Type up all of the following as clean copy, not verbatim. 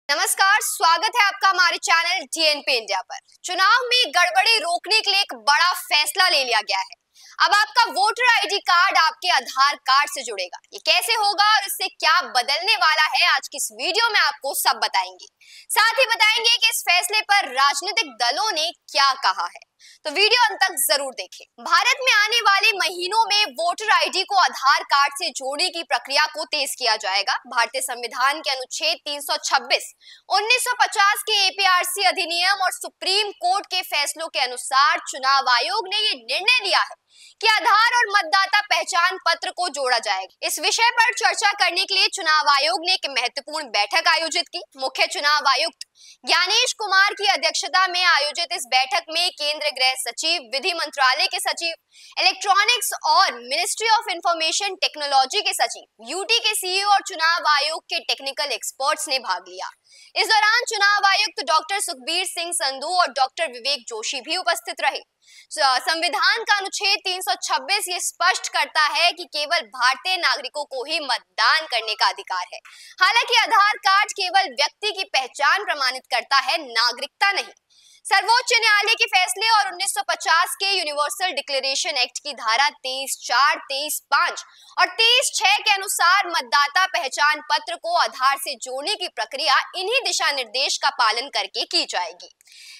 नमस्कार, स्वागत है आपका हमारे चैनल डीएनपी इंडिया पर। चुनाव में गड़बड़ी रोकने के लिए एक बड़ा फैसला ले लिया गया है। अब आपका वोटर आईडी कार्ड आपके आधार कार्ड से जुड़ेगा। ये कैसे होगा और इससे क्या बदलने वाला है, आज की इस वीडियो में आपको सब बताएंगे। साथ ही बताएंगे कि इस फैसले पर राजनीतिक दलों ने क्या कहा है, तो वीडियो अंत तक जरूर देखें। भारत में आने वाले महीनों में वोटर आईडी को आधार कार्ड से जोड़ने की प्रक्रिया को तेज किया जाएगा। भारतीय संविधान के अनुच्छेद 326, 1950 के एपीआरसी अधिनियम और सुप्रीम कोर्ट के फैसलों के अनुसार चुनाव आयोग ने ये निर्णय लिया है कि आधार और मतदाता पहचान पत्र को जोड़ा जाएगा। इस विषय पर चर्चा करने के लिए चुनाव आयोग ने एक महत्वपूर्ण बैठक आयोजित की। मुख्य चुनाव आयुक्त ज्ञानेश कुमार की अध्यक्षता में आयोजित इस बैठक में केंद्रीय गृह सचिव, विधि मंत्रालय के सचिव, इलेक्ट्रॉनिक्स और मिनिस्ट्री ऑफ इंफॉर्मेशन टेक्नोलॉजी के सचिव, यूटी के सीईओ और चुनाव आयोग के टेक्निकल एक्सपर्ट्स ने भाग लिया। इस दौरान चुनाव आयुक्त डॉक्टर सुखबीर सिंह संधू और डॉक्टर विवेक जोशी भी उपस्थित रहे। संविधान का अनुच्छेद 326 ये स्पष्ट करता है कि केवल भारतीय नागरिकों को ही मतदान करने का अधिकार है। हालांकि आधार कार्ड केवल व्यक्ति की पहचान प्रमाणित करता है, नागरिकता नहीं। सर्वोच्च न्यायालय के फैसले और 1950 के यूनिवर्सल डिक्लेरेशन एक्ट की धारा 23(4), 23(5) और 23(6) के अनुसार मतदाता पहचान पत्र को आधार से जोड़ने की प्रक्रिया इन्हीं दिशा निर्देश का पालन करके की जाएगी।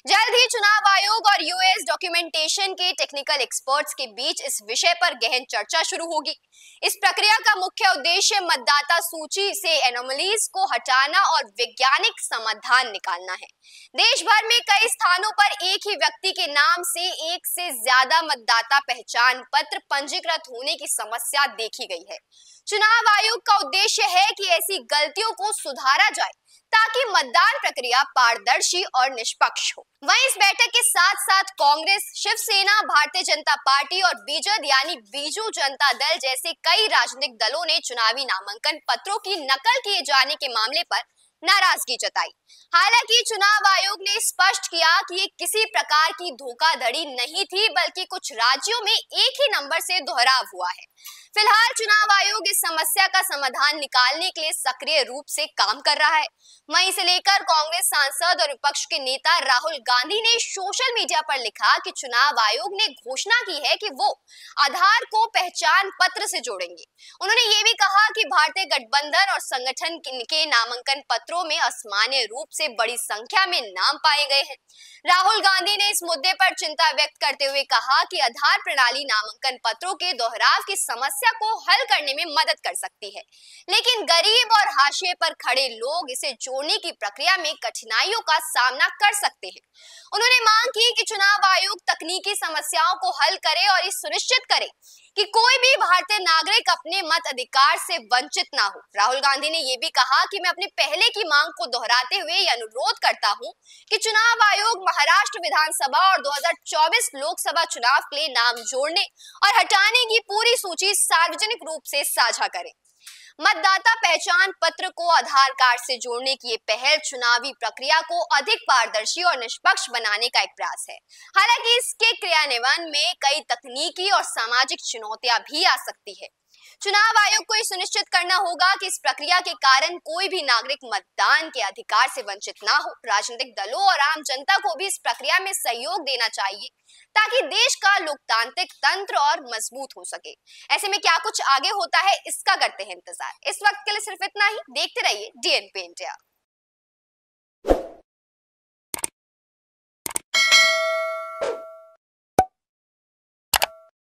जल्द ही चुनाव आयोग और यूएस डॉक्यूमेंटेशन के टेक्निकल एक्सपर्ट्स के बीच इस विषय पर गहन चर्चा शुरू होगी। इस प्रक्रिया का मुख्य उद्देश्य मतदाता सूची से एनोमलीज को हटाना और वैज्ञानिक समाधान निकालना है। देश भर में कई स्थानों पर एक ही व्यक्ति के नाम से एक से ज्यादा मतदाता पहचान पत्र पंजीकृत होने की समस्या देखी गई है। चुनाव आयोग का उद्देश्य है कि ऐसी गलतियों को सुधारा जाए ताकि मतदान प्रक्रिया पारदर्शी और निष्पक्ष हो। वहीं इस बैठक के साथ साथ कांग्रेस, शिवसेना, भारतीय जनता पार्टी और बीजेड यानी बीजू जनता दल जैसे कई राजनीतिक दलों ने चुनावी नामांकन पत्रों की नकल किए जाने के मामले पर नाराजगी जताई। हालांकि चुनाव आयोग ने स्पष्ट किया कि ये किसी प्रकार की धोखाधड़ी नहीं थी, बल्कि कुछ राज्यों में एक ही नंबर से दोहराव हुआ है। फिलहाल चुनाव आयोग इस समस्या का समाधान निकालने के लिए सक्रिय रूप से काम कर रहा है। वहीं इसे लेकर कांग्रेस सांसद और विपक्ष के नेता राहुल गांधी ने सोशल मीडिया पर लिखा कि चुनाव आयोग ने घोषणा की है कि वो आधार को पहचान पत्र से जोड़ेंगे। उन्होंने ये भी कहा कि भारतीय गठबंधन और संगठन के नामांकन पत्रों में असामान्य रूप से बड़ी संख्या में नाम पाए गए हैं। राहुल गांधी ने इस मुद्दे पर चिंता व्यक्त करते हुए कहा कि आधार प्रणाली नामांकन पत्रों के दोहराव की समस्या को हल करने में मदद कर सकती है, लेकिन गरीब और हाशिए पर खड़े लोग इसे जोड़ने की प्रक्रिया में कठिनाइयों का सामना कर सकते हैं। उन्होंने मांग की कि चुनाव आयोग तकनीकी समस्याओं को हल करे और ये सुनिश्चित करे कि कोई भी भारतीय नागरिक अपने मत अधिकार से वंचित ना हो। राहुल गांधी ने यह भी कहा कि मैं अपने पहले की मांग को दोहराते हुए यह अनुरोध करता हूं कि चुनाव आयोग महाराष्ट्र विधानसभा और 2024 लोकसभा चुनाव के लिए नाम जोड़ने और हटाने की पूरी सूची सार्वजनिक रूप से साझा करे। मतदाता पहचान पत्र को आधार कार्ड से जोड़ने की ये पहल चुनावी प्रक्रिया को अधिक पारदर्शी और निष्पक्ष बनाने का एक प्रयास है। हालांकि इसके क्रियान्वयन में कई तकनीकी और सामाजिक चुनौतियां भी आ सकती है। चुनाव आयोग को यह सुनिश्चित करना होगा कि इस प्रक्रिया के कारण कोई भी नागरिक मतदान के अधिकार से वंचित ना हो। राजनीतिक दलों और आम जनता को भी इस प्रक्रिया में सहयोग देना चाहिए ताकि देश का लोकतांत्रिक तंत्र और मजबूत हो सके। ऐसे में क्या कुछ आगे होता है, इसका करते हैं इंतजार। इस वक्त के लिए सिर्फ इतना ही। देखते रहिए डीएनपी इंडिया।